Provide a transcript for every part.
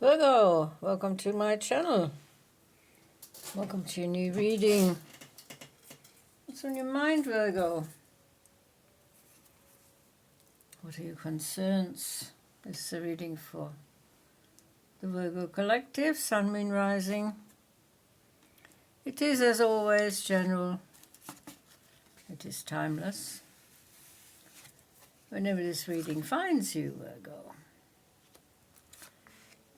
Virgo, welcome to my channel. Welcome to your new reading. What's on your mind, Virgo? What are your concerns? This is a reading for the Virgo Collective, Sun, Moon, Rising. It is, as always, general. It is timeless. Whenever this reading finds you, Virgo,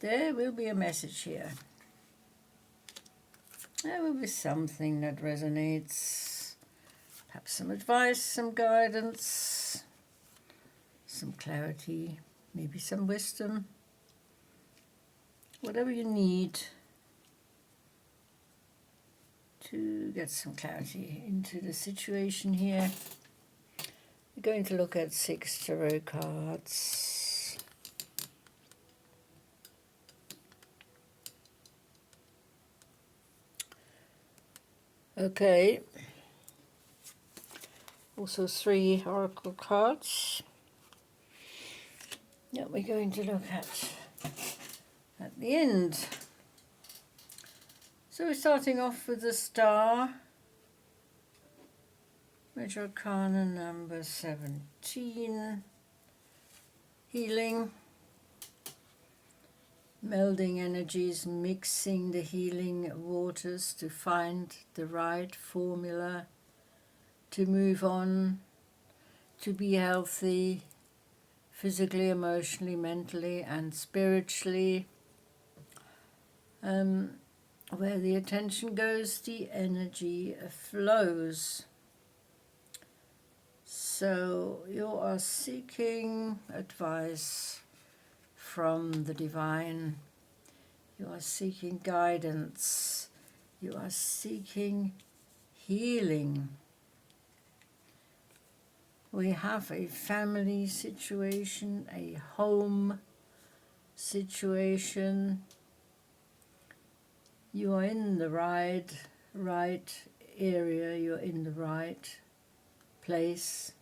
there will be a message here. There will be something that resonates. Perhaps some advice, some guidance, some clarity, maybe some wisdom. Whatever you need to get some clarity into the situation here. We're going to look at 6 tarot cards. Okay, also 3 oracle cards that we're going to look at the end. So we're starting off with the Star, Major Arcana number 17, healing, melding energies, mixing the healing waters to find the right formula to move on, to be healthy, physically, emotionally, mentally, and spiritually. Where the attention goes, the energy flows. So you are seeking advice from the divine. You are seeking guidance. You are seeking healing. We have a family situation, a home situation. You are in the right area, you're in the right place.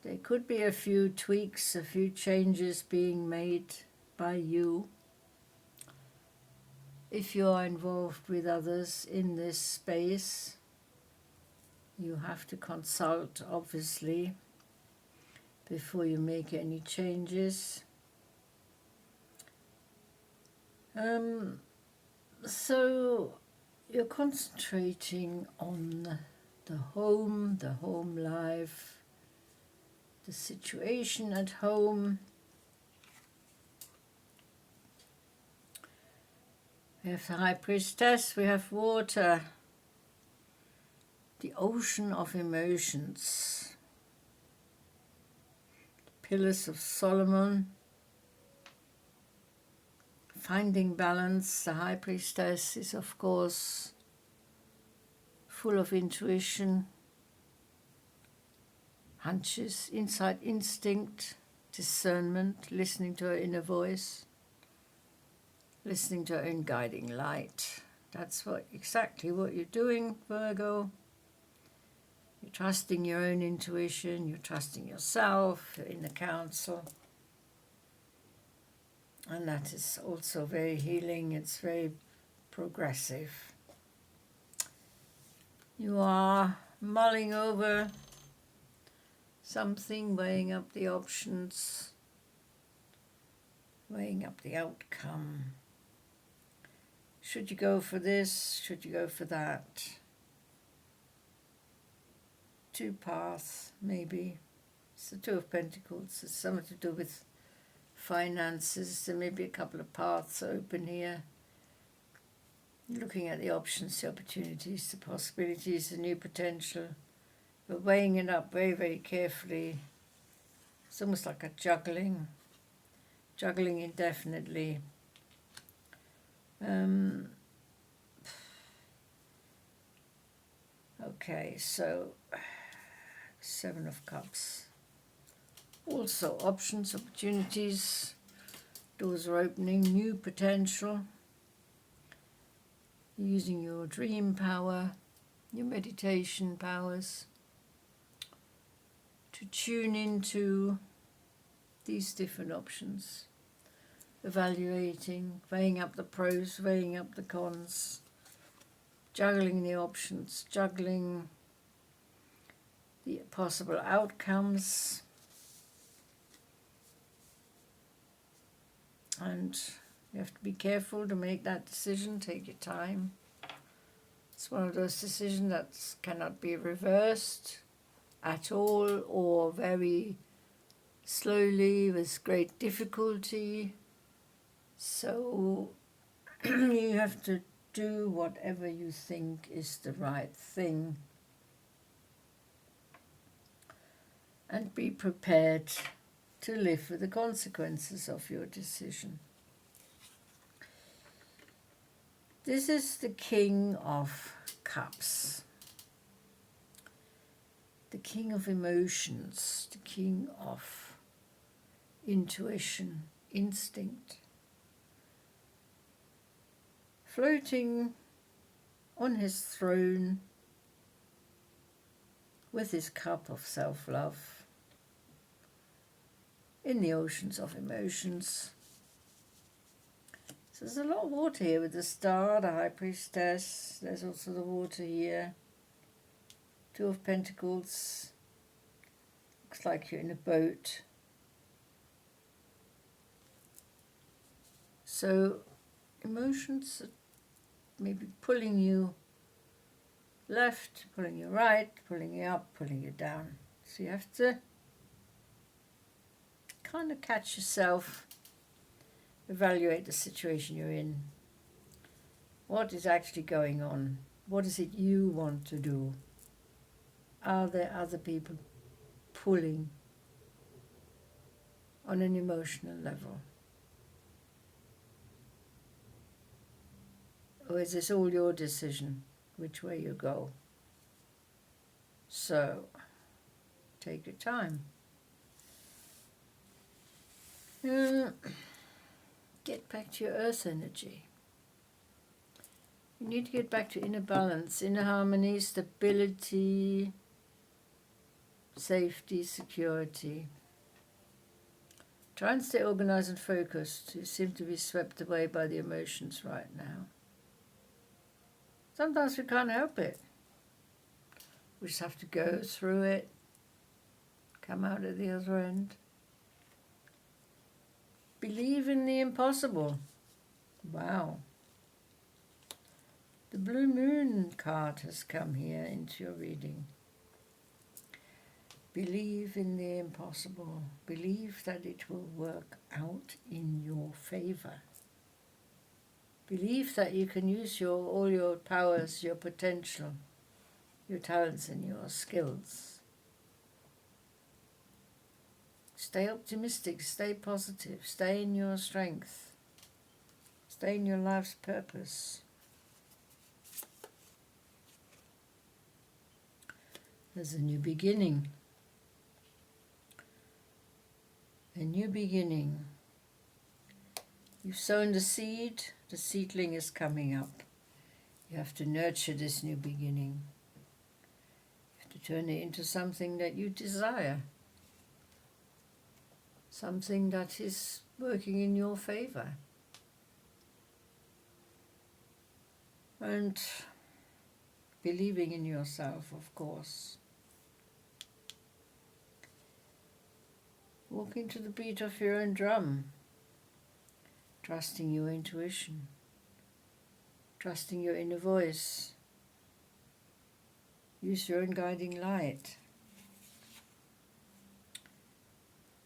There could be a few tweaks, a few changes being made by you. If you are involved with others in this space, you have to consult, obviously, before you make any changes. So you're concentrating on the home life, the situation at home. We have the High Priestess, we have water, the ocean of emotions, the Pillars of Solomon, finding balance. The High Priestess is, of course, full of intuition, hunches, insight, instinct, discernment, listening to her inner voice, listening to her own guiding light. That's exactly what you're doing, Virgo. You're trusting your own intuition, you're trusting yourself, your inner counsel. And that is also very healing, it's very progressive. You are mulling over something, weighing up the options, weighing up the outcome. Should you go for this? Should you go for that? 2 paths, maybe. It's the 2 of Pentacles. It's something to do with finances. There may be a couple of paths open here. Looking at the options, the opportunities, the possibilities, the new potential. But weighing it up very, very carefully. It's almost like a juggling indefinitely. Okay, so 7 of Cups. Also options, opportunities, doors are opening, new potential. Using your dream power, your meditation powers to tune into these different options. evaluating, weighing up the pros, weighing up the cons, juggling the options, juggling the possible outcomes. And you have to be careful to make that decision, take your time. It's one of those decisions that cannot be reversed at all, or very slowly with great difficulty. So you have to do whatever you think is the right thing and be prepared to live with the consequences of your decision. This is the King of Cups, the King of Emotions, the King of Intuition, Instinct, floating on his throne with his cup of self-love in the oceans of emotions. So there's a lot of water here with the star, the High Priestess. There's also the water here. Two of Pentacles. Looks like you're in a boat. So emotions are maybe pulling you left, pulling you right, pulling you up, pulling you down. So you have to kind of catch yourself, evaluate the situation you're in. What is actually going on? What is it you want to do? Are there other people pulling on an emotional level? Or is this all your decision, which way you go? So, take your time. Get back to your earth energy. You need to get back to inner balance, inner harmony, stability, safety, security. Try and stay organized and focused. You seem to be swept away by the emotions right now. Sometimes we can't help it. We just have to go through it, come out at the other end. Believe in the impossible. Wow. The Blue Moon card has come here into your reading. Believe in the impossible. Believe that it will work out in your favor. Believe that you can use all your powers, your potential, your talents and your skills. Stay optimistic, stay positive, stay in your strength, stay in your life's purpose. There's a new beginning. A new beginning. You've sown the seedling is coming up. You have to nurture this new beginning. You have to turn it into something that you desire. Something that is working in your favor. And believing in yourself, of course. Walking to the beat of your own drum. Trusting your intuition. Trusting your inner voice. Use your own guiding light.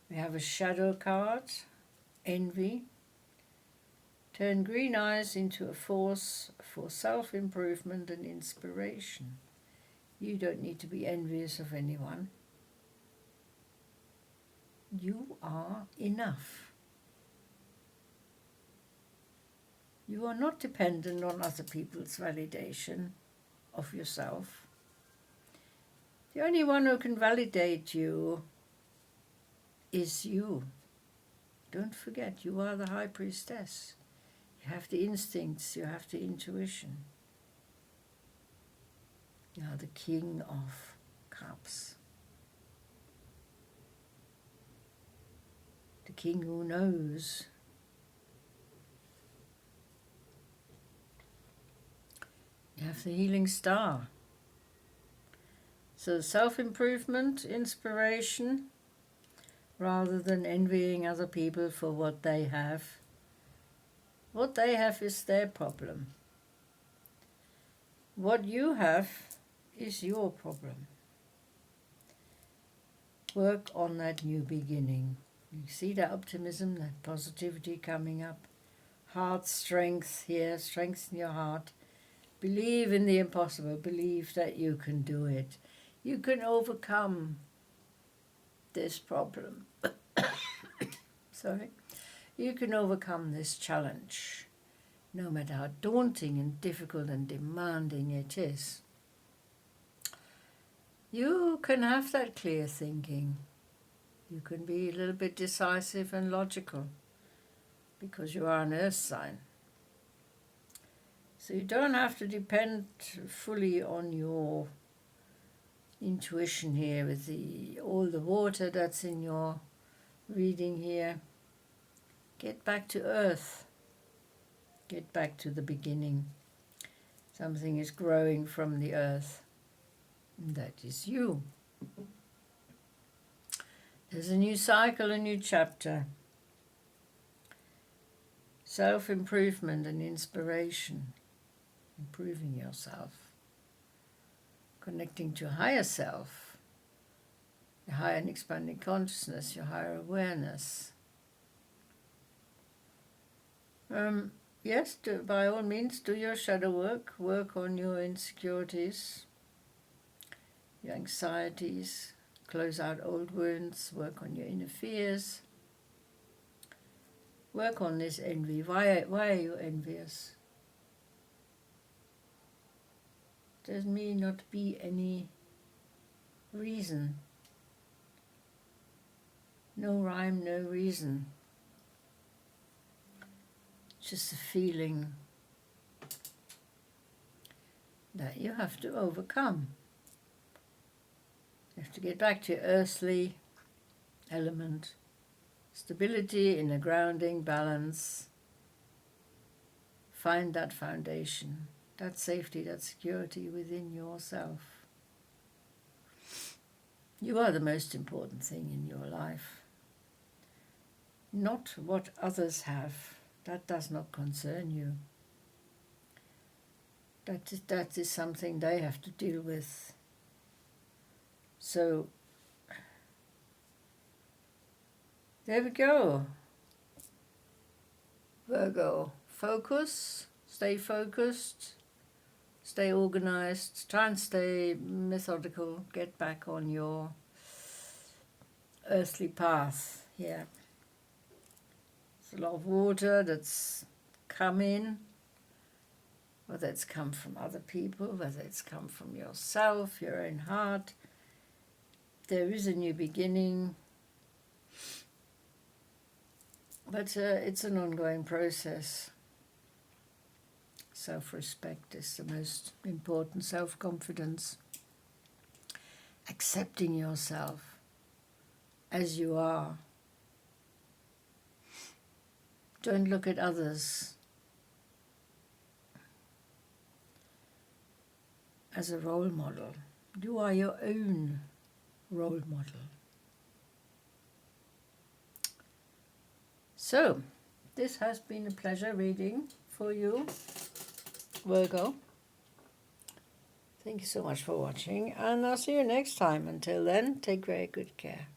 We have a shadow card, envy. Turn green eyes into a force for self-improvement and inspiration. You don't need to be envious of anyone. You are enough. You are not dependent on other people's validation of yourself. The only one who can validate you is you. Don't forget, you are the High Priestess. You have the instincts, you have the intuition. You are the King of Cups. The King who knows You have the healing star. So self-improvement, inspiration, rather than envying other people for what they have. What they have is their problem. What you have is your problem. Work on that new beginning. You see that optimism, that positivity coming up. Heart strength here, strengthen your heart. Believe in the impossible. Believe that you can do it. You can overcome this problem. Sorry. You can overcome this challenge, no matter how daunting and difficult and demanding it is. You can have that clear thinking. You can be a little bit decisive and logical because you are an earth sign. So you don't have to depend fully on your intuition here with all the water that's in your reading here. Get back to earth. Get back to the beginning. Something is growing from the earth. And that is you. There's a new cycle, a new chapter. Self-improvement and inspiration. Improving yourself. Connecting to higher self. Your higher and expanding consciousness, your higher awareness. Yes, by all means, do your shadow work. Work on your insecurities, your anxieties. Close out old wounds. Work on your inner fears. Work on this envy. Why are you envious? There may not be any reason. No rhyme, no reason. Just a feeling that you have to overcome. You have to get back to your earthly element. Stability, inner grounding, balance. Find that foundation, that safety, that security within yourself. You are the most important thing in your life. Not what others have. That does not concern you. That is something they have to deal with. So, there we go. Virgo, focus, stay focused, stay organized, try and stay methodical, get back on your earthly path here. There's a lot of water that's come in, whether it's come from other people, whether it's come from yourself, your own heart. There is a new beginning, but it's an ongoing process. Self-respect is the most important, self-confidence. Accepting yourself as you are. Don't look at others as a role model. You are your own role model. So, this has been a pleasure reading for you, Virgo. Thank you so much for watching, and I'll see you next time. Until then, take very good care.